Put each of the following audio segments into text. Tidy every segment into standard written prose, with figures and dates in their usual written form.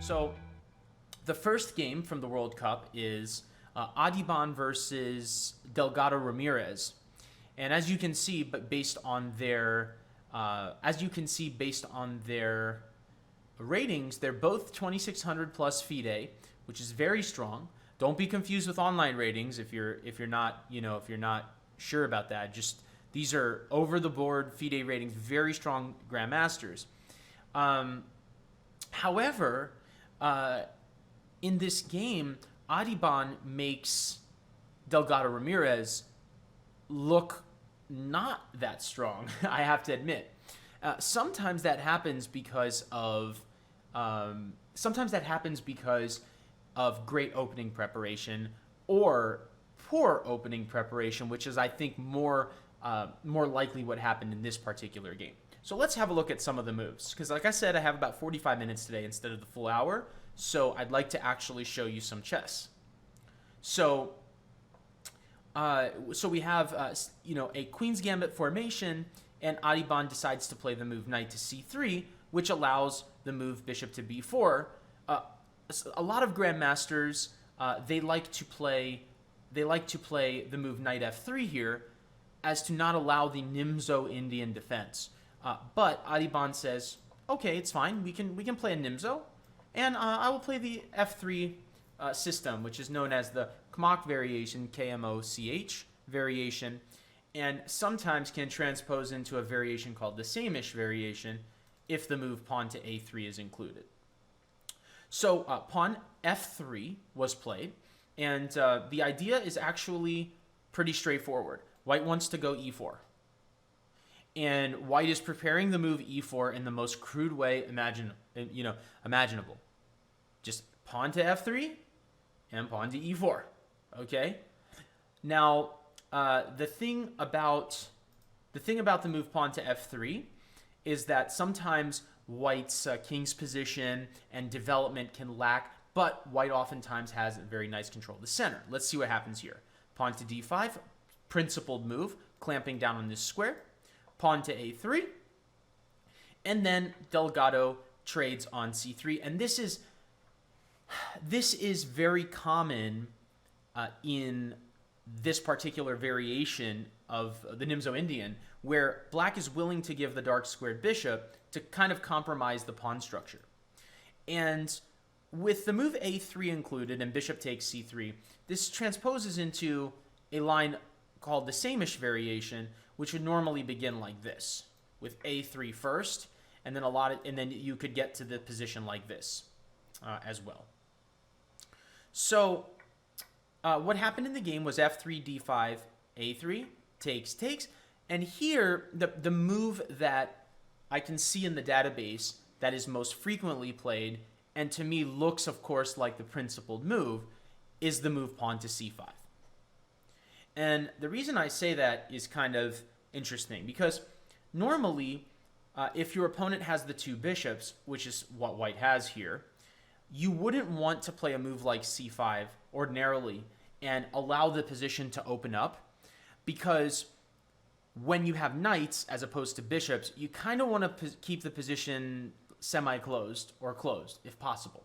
So the first game from the World Cup is Adiban versus Delgado Ramirez, and as you can see, based on their ratings, they're both 2,600 plus FIDE, which is very strong. Don't be confused with online ratings if you're not sure about that. Just these are over the board FIDE ratings, very strong grandmasters. However, in this game, Adiban makes Delgado Ramirez look not that strong, I have to admit. Sometimes that happens because of great opening preparation or poor opening preparation, which is, I think, more likely what happened in this particular game. So let's have a look at some of the moves, because like I said, I have about 45 minutes today instead of the full hour, so I'd like to actually show you some chess. So we have a Queen's Gambit formation, and Adiban decides to play the move knight to c3, which allows the move bishop to b4. A lot of grandmasters they like to play the move knight f3 here, as to not allow the Nimzo Indian defense. But Adiban says, okay, it's fine. We can play a Nimzo, and I will play the f3 system, which is known as the Kmoch variation, KMOCH variation, and sometimes can transpose into a variation called the Samish variation if the move pawn to a3 is included. So pawn f3 was played, and the idea is actually pretty straightforward. White wants to go e4, and white is preparing the move e4 in the most crude way imaginable. Just pawn to f3 and pawn to e4. Okay. Now, the thing about the move pawn to f3 is that sometimes white's king's position and development can lack, but white oftentimes has a very nice control of the center. Let's see what happens here. Pawn to d5, principled move, clamping down on this square. Pawn to a3, and then Delgado trades on c3, and this is very common in this particular variation of the Nimzo Indian, where black is willing to give the dark squared bishop to kind of compromise the pawn structure. And with the move a3 included and bishop takes c3, this transposes into a line called the Samish variation, which would normally begin like this, with a3 first, and then you could get to the position like this as well. So what happened in the game was f3, d5, a3, takes, and here the move that I can see in the database that is most frequently played, and to me looks, of course, like the principled move, is the move pawn to c5. And the reason I say that is kind of interesting, because normally, if your opponent has the two bishops, which is what white has here, you wouldn't want to play a move like c5 ordinarily and allow the position to open up, because when you have knights as opposed to bishops, you kind of want to keep the position semi-closed or closed if possible.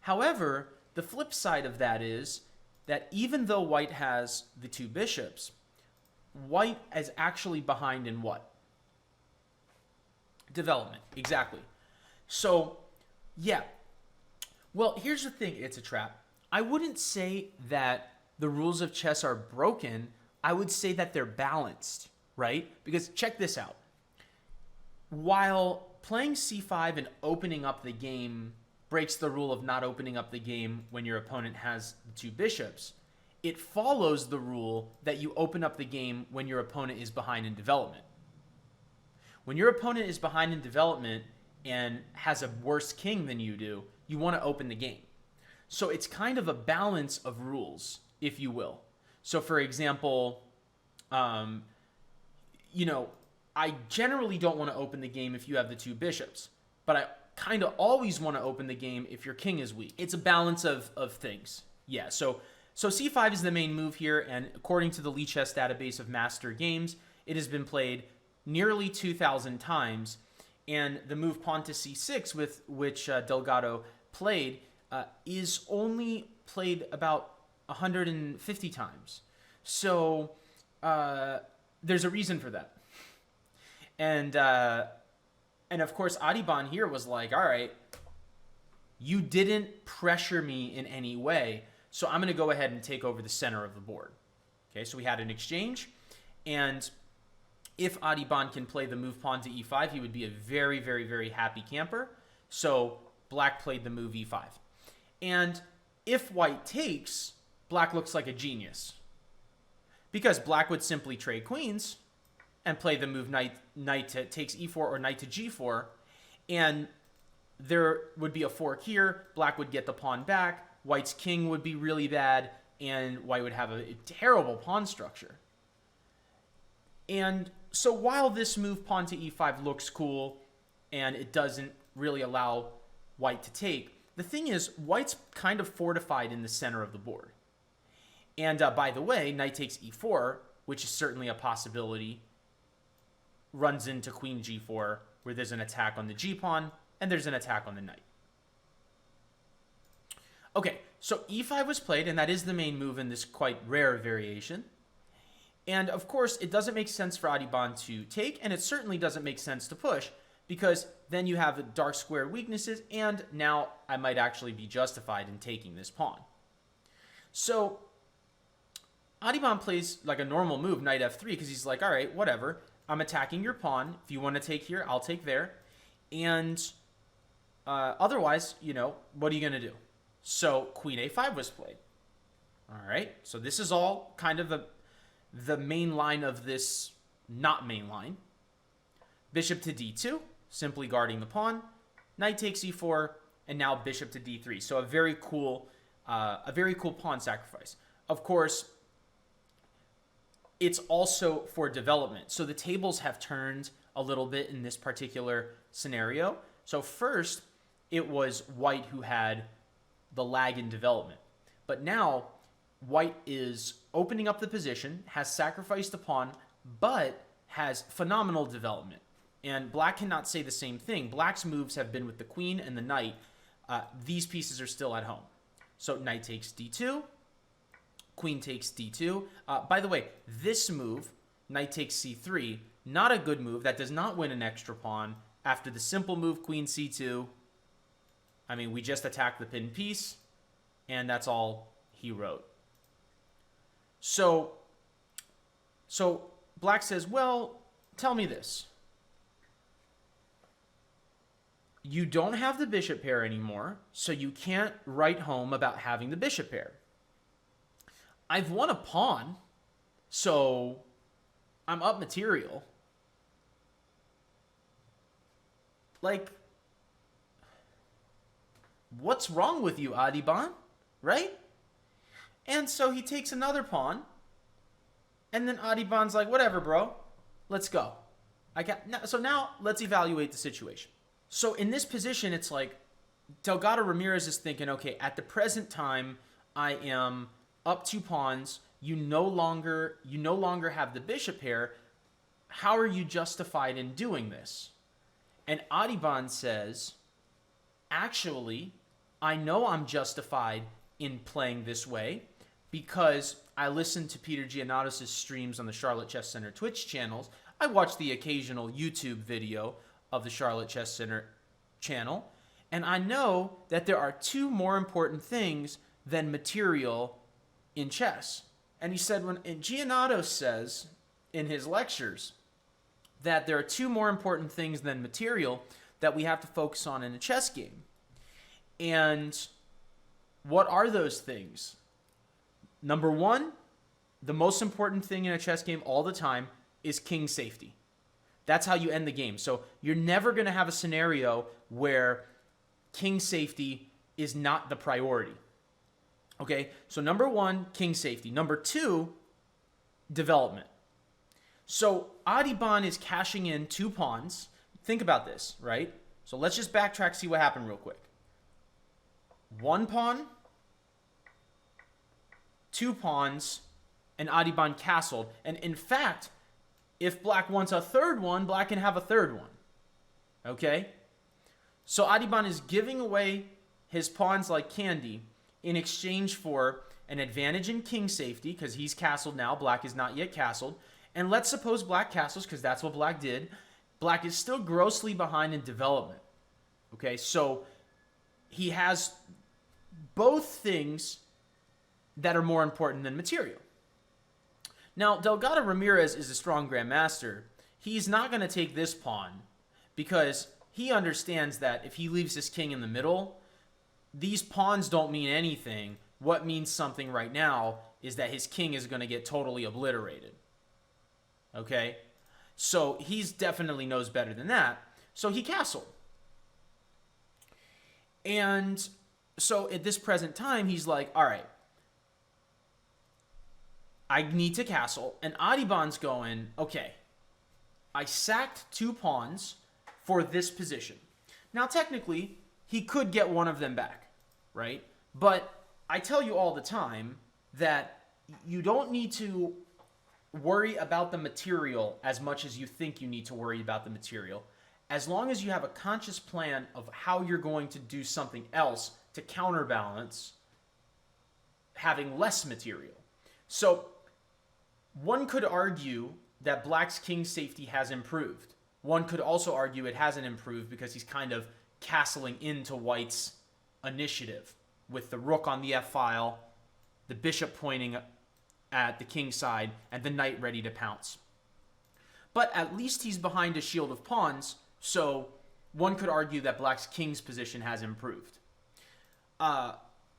However, the flip side of that is that even though white has the two bishops, white is actually behind in what? Development, exactly. So, yeah. Well, here's the thing, it's a trap. I wouldn't say that the rules of chess are broken. I would say that they're balanced, right? Because check this out. While playing c5 and opening up the game breaks the rule of not opening up the game when your opponent has the two bishops, it follows the rule that you open up the game when your opponent is behind in development. When your opponent is behind in development and has a worse king than you do, you want to open the game. So it's kind of a balance of rules, if you will. So for example, I generally don't want to open the game if you have the two bishops, but I kind of always want to open the game if your king is weak. It's a balance of things. Yeah, so c5 is the main move here, and according to the Lichess database of master games, it has been played nearly 2,000 times, And the move pawn to c6, with which Delgado played, is only played about 150 times. So there's a reason for that. And of course, Adhiban here was like, all right, you didn't pressure me in any way, so I'm going to go ahead and take over the center of the board. Okay, so we had an exchange, and if Adhiban can play the move pawn to e5, he would be a very, very, very happy camper. So black played the move e5. And if white takes, black looks like a genius, because black would simply trade queens and play the move knight to takes e4 or knight to g4, and there would be a fork here. Black would get the pawn back. White's king would be really bad, and white would have a terrible pawn structure. And so while this move pawn to e5 looks cool, and it doesn't really allow white to take, the thing is, white's kind of fortified in the center of the board. And by the way, knight takes e4, which is certainly a possibility, runs into queen g4, where there's an attack on the g-pawn, and there's an attack on the knight. Okay, so e5 was played, and that is the main move in this quite rare variation. And of course, it doesn't make sense for Adhiban to take, and it certainly doesn't make sense to push, because then you have dark square weaknesses, and now I might actually be justified in taking this pawn. So Adhiban plays like a normal move, knight f3, because he's like, all right, whatever, I'm attacking your pawn. If you want to take here, I'll take there. And otherwise, you know, what are you going to do? So queen a5 was played. All right, so this is all kind of the main line of this not main line. Bishop to d2, simply guarding the pawn. Knight takes e4, and now bishop to d3. So a very cool pawn sacrifice. Of course, it's also for development. So the tables have turned a little bit in this particular scenario. So first, it was white who had the lag in development. But now, white is opening up the position, has sacrificed the pawn, but has phenomenal development. And black cannot say the same thing. Black's moves have been with the queen and the knight. These pieces are still at home. So knight takes d2, queen takes d2. By the way, this move, knight takes c3, not a good move. That does not win an extra pawn. After the simple move, queen c2, I mean, we just attacked the pinned piece, and that's all he wrote. So black says, well, tell me this. You don't have the bishop pair anymore, so you can't write home about having the bishop pair. I've won a pawn, so I'm up material. Like, what's wrong with you, Adhiban? Right? And so he takes another pawn, and then Adhiban's like, whatever, bro. Let's go. So now let's evaluate the situation. So in this position, it's like Delgado Ramirez is thinking, okay, at the present time, I am up 2 pawns. You no longer have the bishop pair. How are you justified in doing this? And Adhiban says, actually, I know I'm justified in playing this way because I listened to Peter Giannatos' streams on the Charlotte Chess Center Twitch channels. I watched the occasional YouTube video of the Charlotte Chess Center channel, and I know that there are 2 more important things than material in chess. And he said, Giannatos says in his lectures that there are 2 more important things than material that we have to focus on in a chess game. And what are those things? Number 1, the most important thing in a chess game all the time is king safety. That's how you end the game. So you're never going to have a scenario where king safety is not the priority. Okay, so number 1, king safety. Number 2, development. So Adhiban is cashing in 2 pawns. Think about this, right? So let's just backtrack, see what happened real quick. 1 pawn, 2 pawns, and Adhiban castled. And in fact, if black wants a 3rd one, black can have a 3rd one. Okay? So Adiban is giving away his pawns like candy in exchange for an advantage in king safety, because he's castled now. Black is not yet castled. And let's suppose black castles, because that's what black did. Black is still grossly behind in development. Okay, so he has both things that are more important than material. Now, Delgado Ramirez is a strong grandmaster. He's not going to take this pawn because he understands that if he leaves his king in the middle, these pawns don't mean anything. What means something right now is that his king is going to get totally obliterated. Okay? So he's definitely knows better than that. So he castled. And so at this present time, he's like, all right, I need to castle. And Adiban's going, okay, I sacked 2 pawns for this position. Now, technically, he could get one of them back, right? But I tell you all the time that you don't need to worry about the material as much as you think you need to worry about the material, as long as you have a conscious plan of how you're going to do something else to counterbalance having less material. So one could argue that black's king safety has improved. One could also argue it hasn't improved because he's kind of castling into white's initiative with the rook on the f-file, the bishop pointing at the king side, and the knight ready to pounce. But at least he's behind a shield of pawns, so one could argue that black's king's position has improved.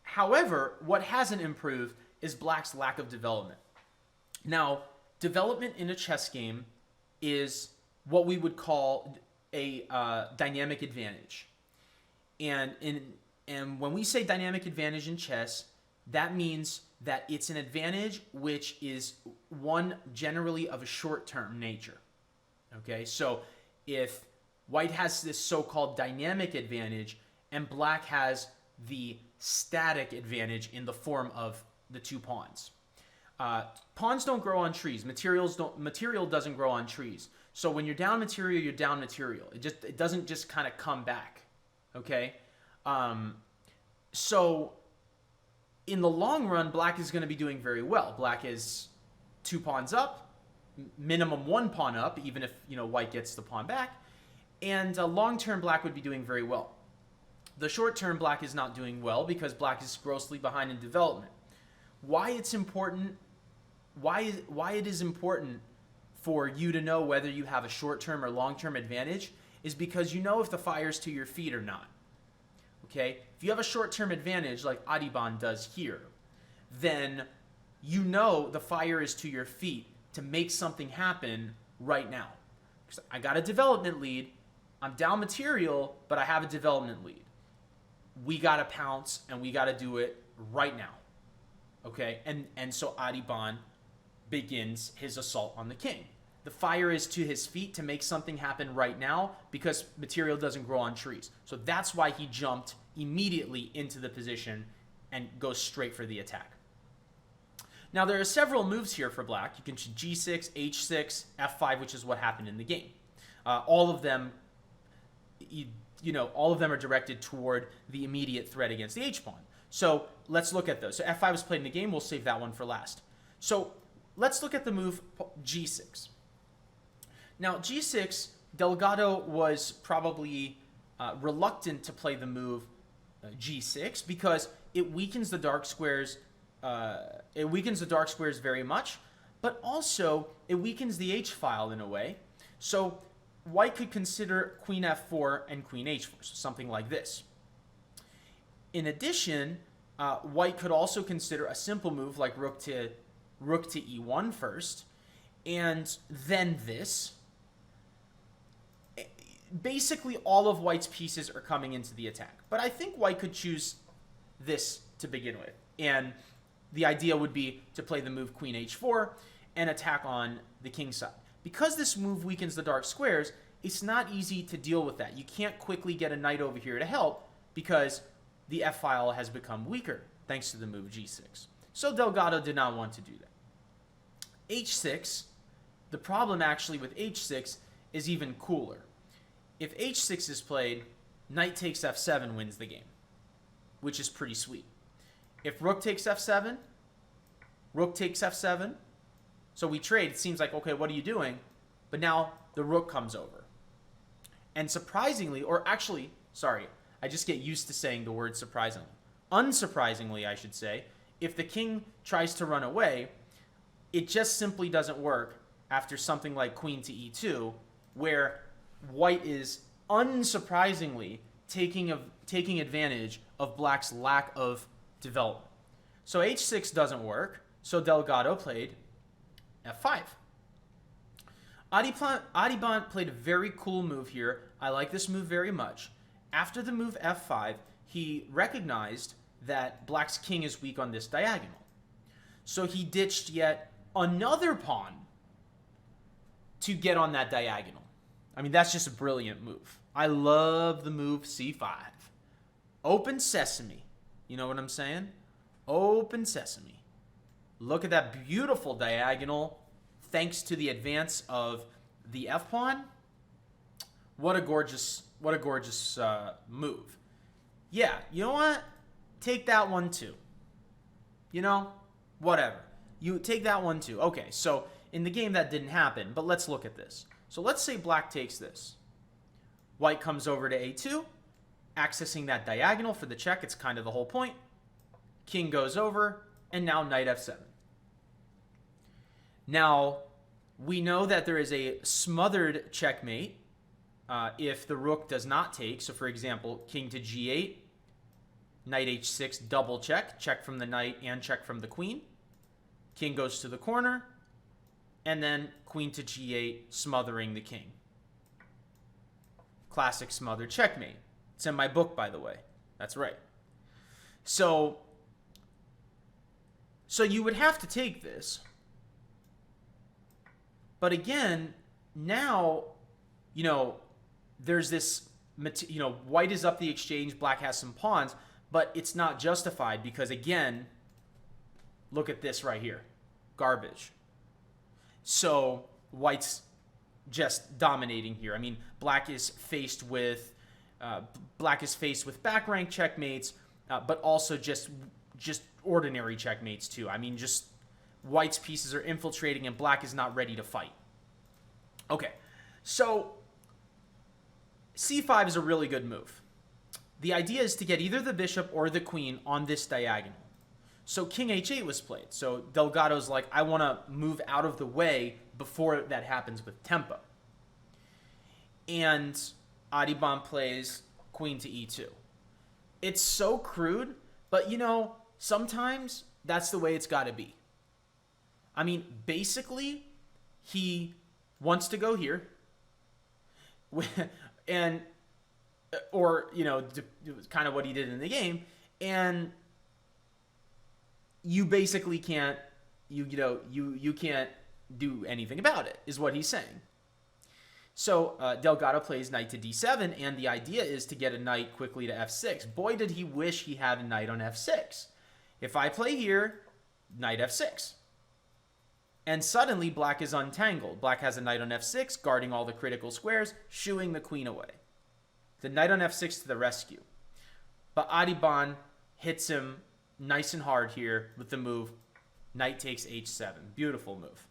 However, what hasn't improved is black's lack of development. Now, development in a chess game is what we would call a dynamic advantage. And when we say dynamic advantage in chess, that means that it's an advantage which is one generally of a short-term nature. Okay, so if white has this so-called dynamic advantage and black has the static advantage in the form of the 2 pawns. Pawns don't grow on trees. Material doesn't grow on trees. So when you're down material, you're down material. It doesn't just kind of come back. Okay? So in the long run, black is going to be doing very well. Black is 2 pawns up, minimum 1 pawn up, even if white gets the pawn back. And long-term, black would be doing very well. The short-term, black is not doing well because black is grossly behind in development. Why it's important? Why it is important for you to know whether you have a short-term or long-term advantage is because you know if the fire's to your feet or not. Okay? If you have a short-term advantage like Adiban does here, then you know the fire is to your feet to make something happen right now. Because I got a development lead, I'm down material, but I have a development lead. We got to pounce and we got to do it right now. Okay? And so Adiban begins his assault on the king. The fire is to his feet to make something happen right now because material doesn't grow on trees. So that's why he jumped immediately into the position and goes straight for the attack. Now there are several moves here for black. You can g6, h6, f5, which is what happened in the game. All of them, all of them are directed toward the immediate threat against the h-pawn. So let's look at those. So f5 was played in the game. We'll save that one for last. So let's look at the move g6. Now g6, Delgado was probably reluctant to play the move g6 because it weakens the dark squares. It weakens the dark squares very much, but also it weakens the h-file in a way. So white could consider queen f4 and queen h4, so something like this. In addition, white could also consider a simple move like rook to e1 first, and then this. Basically, all of white's pieces are coming into the attack. But I think white could choose this to begin with. And the idea would be to play the move queen h4 and attack on the king side. Because this move weakens the dark squares, it's not easy to deal with that. You can't quickly get a knight over here to help because the f-file has become weaker thanks to the move g6. So Delgado did not want to do that. h6, the problem actually with h6 is even cooler. If h6 is played, knight takes f7 wins the game, which is pretty sweet. If rook takes f7, rook takes f7, so we trade. It seems like, okay, what are you doing? But now the rook comes over. And surprisingly, or actually, sorry, I just get used to saying the word surprisingly. Unsurprisingly, I should say, if the king tries to run away, it just simply doesn't work after something like queen to e2, where white is unsurprisingly taking advantage of black's lack of development. So h6 doesn't work, so Delgado played f5. Adibon played a very cool move here. I like this move very much. After the move f5, he recognized that black's king is weak on this diagonal. So he ditched yet another pawn to get on that diagonal. I mean, that's just a brilliant move. I love the move c5. Open sesame. You know what I'm saying? Open sesame. Look at that beautiful diagonal thanks to the advance of the f-pawn. What a gorgeous move. Yeah, you know what? Take that one too. You know, whatever. You take that one too. Okay, so in the game that didn't happen, but let's look at this. So let's say black takes this. White comes over to a2, accessing that diagonal for the check. It's kind of the whole point. King goes over, and now knight f7. Now, we know that there is a smothered checkmate if the rook does not take. So, for example, king to g8, knight h6, double check. Check from the knight and check from the queen. King goes to the corner, and then queen to g8, smothering the king. Classic smothered checkmate. It's in my book, by the way. That's right. So you would have to take this. But again, now, there's this, white is up the exchange, black has some pawns, but it's not justified because, again, look at this right here. Garbage. So white's just dominating here. I mean, black is faced with back rank checkmates, but also just ordinary checkmates too. I mean, just white's pieces are infiltrating and black is not ready to fight. Okay, so c5 is a really good move. The idea is to get either the bishop or the queen on this diagonal. So king h8 was played. So Delgado's like, I want to move out of the way before that happens with tempo. And Adibon plays queen to e2. It's so crude, but sometimes that's the way it's got to be. I mean, basically, he wants to go here, and kind of what he did in the game, and you basically can't, you can't do anything about it, is what he's saying. So Delgado plays knight to d7, and the idea is to get a knight quickly to f6. Boy, did he wish he had a knight on f6. If I play here, knight f6. And suddenly, black is untangled. Black has a knight on f6, guarding all the critical squares, shooing the queen away. The knight on f6 to the rescue. But Adibon hits him nice and hard here with the move knight takes h7. Beautiful move.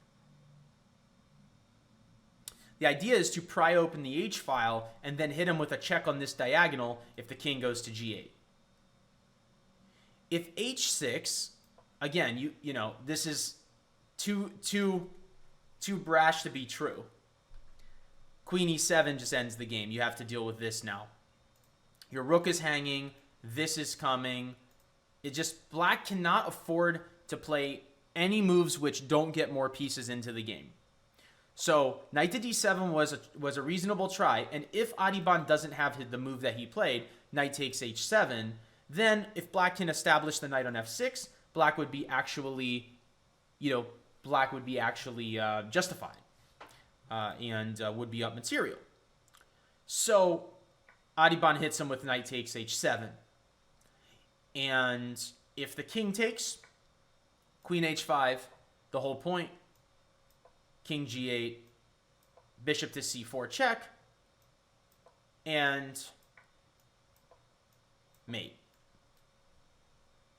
The idea is to pry open the h-file and then hit him with a check on this diagonal if the king goes to g8. If h6, again, this is too brash to be true. Queen e7 just ends the game. You have to deal with this now. Your rook is hanging. This is coming. Black cannot afford to play any moves which don't get more pieces into the game. So knight to d7 was a reasonable try, and if Adibon doesn't have the move that he played, knight takes h7, then if black can establish the knight on f6, black would be actually justified and would be up material. So Adibon hits him with knight takes h7, and if the king takes, queen h5, the whole point. King g8, bishop to c4 check, and mate.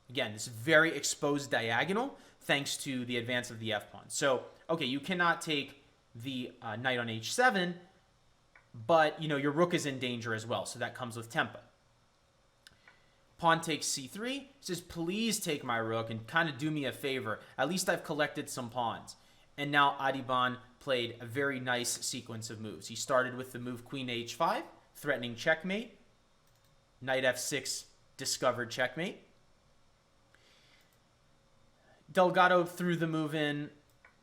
Again, this very exposed diagonal thanks to the advance of the f-pawn. So, okay, you cannot take the knight on h7, but, your rook is in danger as well, so that comes with tempo. Pawn takes c3, says, please take my rook and kind of do me a favor. At least I've collected some pawns. And now Adhiban played a very nice sequence of moves. He started with the move queen h5, threatening checkmate. Knight f6, discovered checkmate. Delgado threw the move in,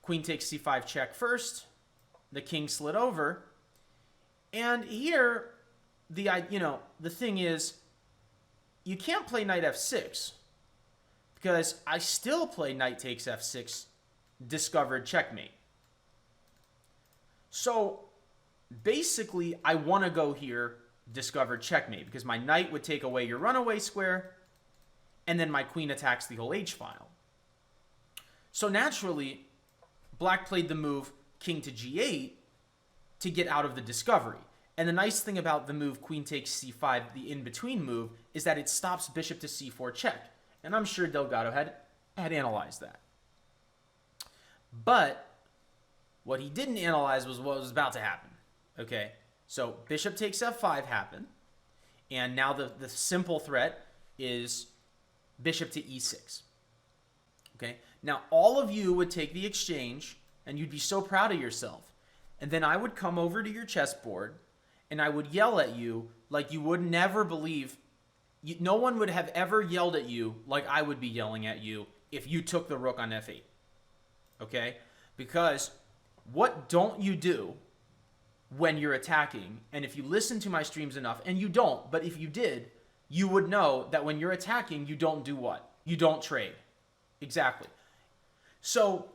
queen takes c5 check first. The king slid over. And here, the thing is, you can't play knight f6 because I still play knight takes f6, discovered checkmate. So basically, I want to go here, discovered checkmate, because my knight would take away your runaway square, and then my queen attacks the whole h-file. So naturally, black played the move king to g8 to get out of the discovery. And the nice thing about the move queen takes c5, the in-between move, is that it stops bishop to c4 check. And I'm sure Delgado had analyzed that. But what he didn't analyze was what was about to happen. Okay, so bishop takes f5 happened. And now the simple threat is bishop to e6. Okay, now all of you would take the exchange and you'd be so proud of yourself. And then I would come over to your chessboard and I would yell at you like you would never believe. No one would have ever yelled at you like I would be yelling at you if you took the rook on f8. Okay? Because what don't you do when you're attacking? And if you listen to my streams enough, and you don't, but if you did, you would know that when you're attacking, you don't do what? You don't trade. Exactly. So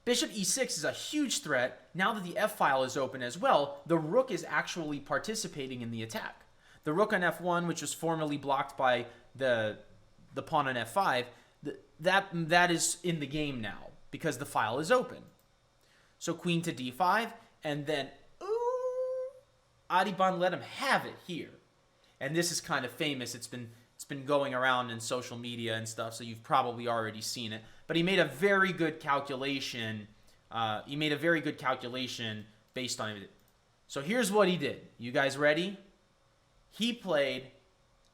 bishop e6 is a huge threat. Now that the f-file is open as well, the rook is actually participating in the attack. The rook on f1, which was formerly blocked by the pawn on f5, that is in the game now because the file is open. So queen to d5, and then Adhiban let him have it here. And this is kind of famous. It's been going around in social media and stuff, so you've probably already seen it. But he made a very good calculation. Based on it. So here's what he did. You guys ready? He played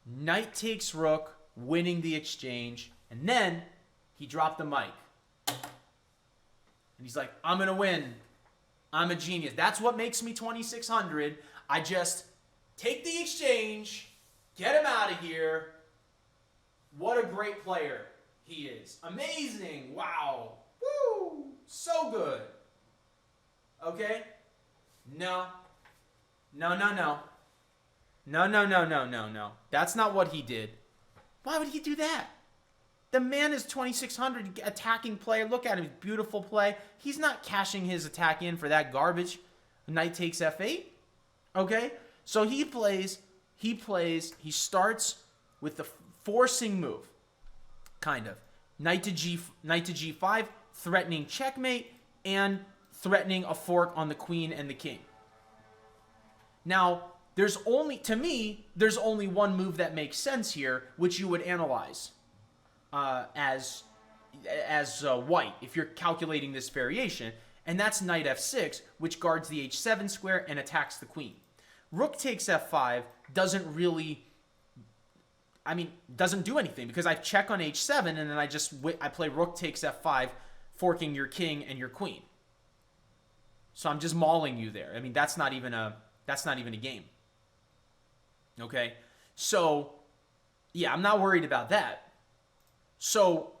knight takes rook, winning the exchange, and then he dropped the mic. And he's like, I'm going to win. I'm a genius. That's what makes me 2,600. I just take the exchange, get him out of here. What a great player he is. Amazing. Wow. Woo. So good. Okay? No. No. That's not what he did. Why would he do that? The man is 2,600 attacking player. Look at him. Beautiful play. He's not cashing his attack in for that garbage. Knight takes f8. Okay? So he starts with the forcing move. Kind of. Knight to g5, threatening checkmate, and threatening a fork on the queen and the king. Now, there's only one move that makes sense here, which you would analyze as white, if you're calculating this variation, and that's knight f6, which guards the h7 square and attacks the queen. Rook takes f5 doesn't do anything, because I check on h7, and then I play rook takes f5, forking your king and your queen. So I'm just mauling you there. I mean, that's not even a game. Okay? So, yeah, I'm not worried about that. So,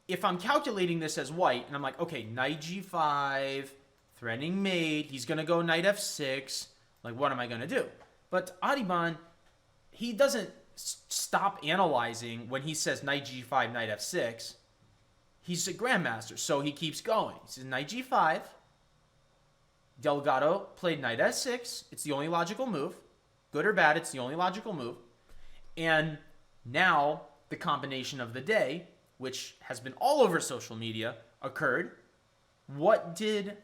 if I'm calculating this as white, and I'm like, okay, knight g5, threatening mate, he's going to go knight f6, like, what am I going to do? But Adhiban, he doesn't stop analyzing when he says knight g5, knight f6. He's a grandmaster, so he keeps going. He says knight g5. Delgado played knight s6. It's the only logical move. Good or bad, it's the only logical move. And now the combination of the day, which has been all over social media, occurred. What did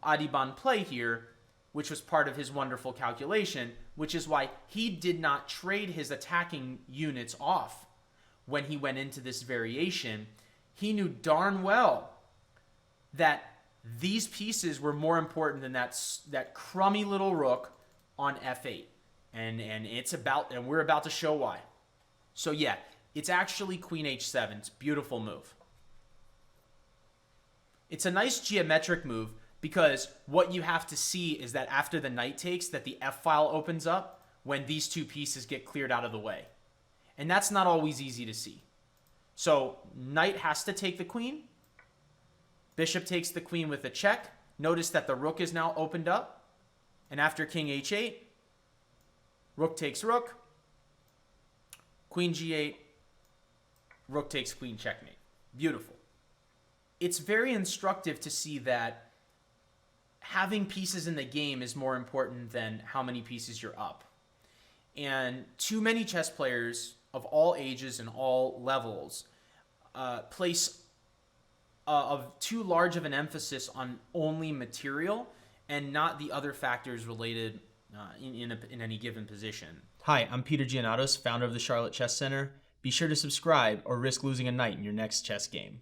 Adhiban play here, which was part of his wonderful calculation, which is why he did not trade his attacking units off when he went into this variation. He knew darn well that these pieces were more important than that crummy little rook on f8. And we're about to show why. So yeah, it's actually queen h7. It's a beautiful move. It's a nice geometric move because what you have to see is that after the knight takes, that the f-file opens up when these two pieces get cleared out of the way. And that's not always easy to see. So knight has to take the queen. Bishop takes the queen with a check. Notice that the rook is now opened up. And after king h8, rook takes rook, queen g8, rook takes queen, checkmate. Beautiful. It's very instructive to see that having pieces in the game is more important than how many pieces you're up. And too many chess players of all ages and all levels place of too large of an emphasis on only material and not the other factors related in any given position. Hi, I'm Peter Giannatos, founder of the Charlotte Chess Center. Be sure to subscribe or risk losing a knight in your next chess game.